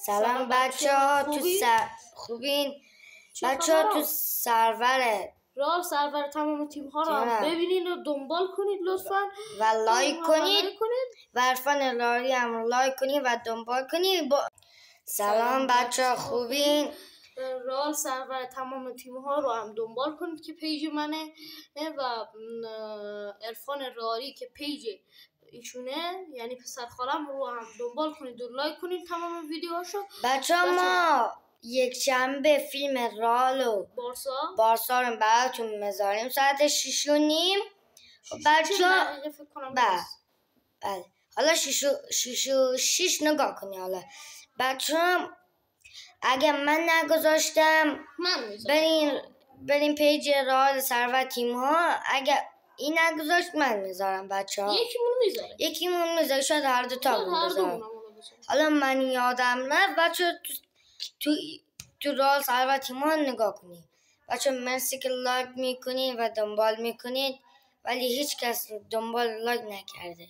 سلام بچه ها تو خوبین؟ بچه ها تو سرور تمام تیم ها رو هم ببینید و دنبال کنید لطفا و لایک کنید و عرفان لاری هم لایک کنید و دنبال کنید. سلام بچه ها خوبین؟ سرور تمام تیم ها رو هم دنبال کنید که پیج منه و عرفان لاری که پیج ایشونه یعنی پسر خالم رو هم دنبال کنید و لایک کنید تمام ویدیوهاشو. بچه ها ما یک شنبه فیلم رئال و بارسا رو براتون میذاریم ساعت 6:30. بچه ها بله حالا 6 نگاه کنی. حالا بچه ها اگه من نگذاشتم بریم پیج رئال سرور تیم ها، اگه این نگذاشت من میذارم. بچه ها یکیمون میذاره، شاید هر دو تا بذارم. حالا من یادم نه. بچه تو رئال سرور تیم ها نگاه کنید. بچه مرسی که لایک میکنید و دنبال میکنید، ولی هیچ کس دنبال لایک نکرده.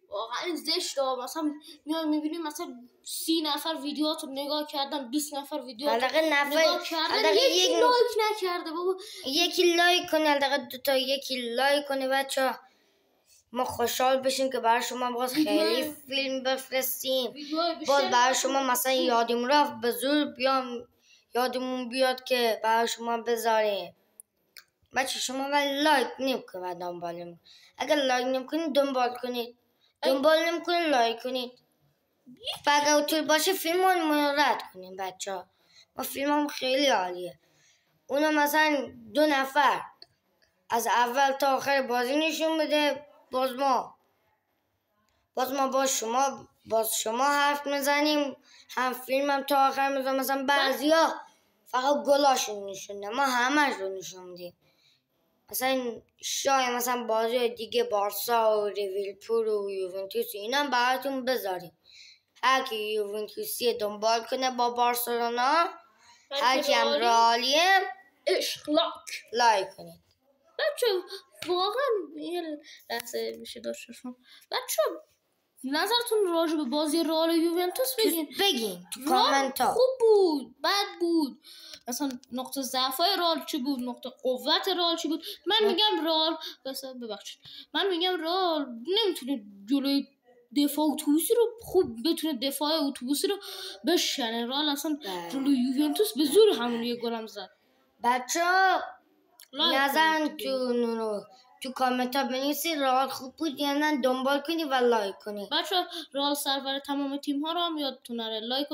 واقعا زشته. مثلا میای میبینیم مثلا 30 نفر ویدیوهاتو نگاه کردن، 20 نفر ویدیوهاتو نگاه کردن، یکی لایک نکرده. بابا یکی لایک کنه، حداقل 2 تا یکی لایک کنه بچه. ما خوشحال بشیم که برای شما باز خیلی فیلم بفرستیم، باز برای شما مثلا یادمون رفت به زور یادمون بیاد که برای شما بذاریم. بچه شما ولی لایک نمیکنید و دنبال نمیکنید. اگر لایک نمیکنید دنبال کنید، دنبال نمیکنید لایک کنید. اگر طول باشه فیلم رو رد کنید بچه ها. ما فیلم هم خیلی عالیه. اونا مثلا 2 نفر از اول تا آخر بازی نشون بده، باز ما با شما حرف میزنیم، هم فیلم هم تا آخر میزنیم. مثلا بعضیا فقط گلاشون نشونه، ما همش رو نشون میدیم. مثلا شاید مثلا بازی دیگه بارسا و لیورپول و یوونتوس اینا هم براتون بذاریم. هر کی یوونتوسی دنبال کنه با بارسلونا، هر کی هم رئالیه لایک کنید. بچه واقعا یه لحظه میشه داشتشون. بچه نظرتون راجع به بازی رئال و یوونتوس بگین تو کامنت ها. خوب بود، بد بود، مثلا نقطه ضعفای رئال چی بود، نقطه قوت رئال چی بود. من میگم رئال نمیتونه جلوی دفاع اتوبوسی رو خوب بتونه دفاع اتوبوسی رو بشکنه. رئال اصلا جلوی یوونتوس به زور همون یه گل هم زد. بچه‌ها نظرتون رو تو کامنت ها بنویسید. رئال خوب بود یا نه، دنبال کنید و لایک کنید. بچه‌ها رئال سرور تمام تیم ها رو هم یادتون نره لایک